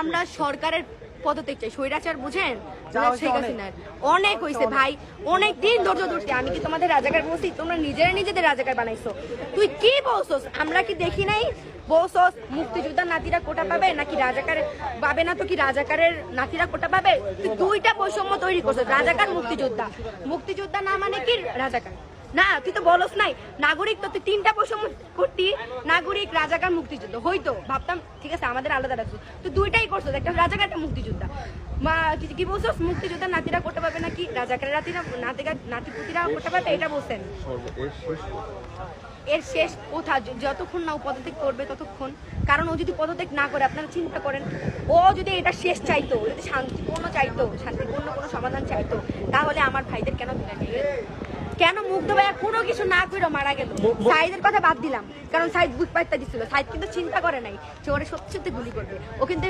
আমরা সরকারের পদত্যাগ চাই, স্বৈরাচার বুঝেন, শেখ হাসিনার অনেক হয়েছে ভাই, অনেক দিন ধৈর্য ধরছি। আমি কি তোমাদের রাজাকার বলছি? তোমরা নিজেরা নিজেদের রাজাকার বানাইছো। তুই কি বলছস? আমরা কি দেখি নাই? বলছস মুক্তিযোদ্ধার নাতিরা কোটা পাবে নাকি রাজাকার পাবে না? তো কি রাজাকারের নাতিরা কোটা পাবে? তুই দুইটা বৈষম্য তৈরি করছিস, রাজাকার মুক্তিযোদ্ধা। মুক্তিযোদ্ধা না মানে কি রাজাকার না? তুই তো বলস নাই নাগরিক, তো তুই তিনটা বৈষম্য করতি, নাগরিক, রাজাকার, মুক্তিযুদ্ধ হইতো। ভাবতাম ঠিক আছে আমাদের আলাদা রাখছিস, তুই দুইটাই করছিস, একটা রাজাকার একটা মুক্তিযোদ্ধা। মা কি বলছস? মুক্তিযোদ্ধার নাতিরা করতে পারবে নাকি রাজাকারের নাতিপুতিরা করতে পারবে, এটা বলছেন। এর শেষ কোথা? যতক্ষণ না ও পদত্যাগ করবে ততক্ষণ। কারণ ও যদি পদত্যাগ না করে, আপনারা চিন্তা করেন, ও যদি এটা শেষ চাইতো, যদি শান্তিপূর্ণ চাইতো, শান্তিপূর্ণ কোনো সমাধান চাইতো, তাহলে আমার ভাইদের কেন দিলেন? কেন মুগ্ধ ভাইয়া কোনো কিছু না করে মারা গেল? সাইদের কথা বাদ দিলাম, কারণ সাইদ বুক পাইতে দিচ্ছিল। সাইদ কিন্তু চিন্তা করে নাই যে ওরা সত্যি সত্যি গুলি করবে। ও কিন্তু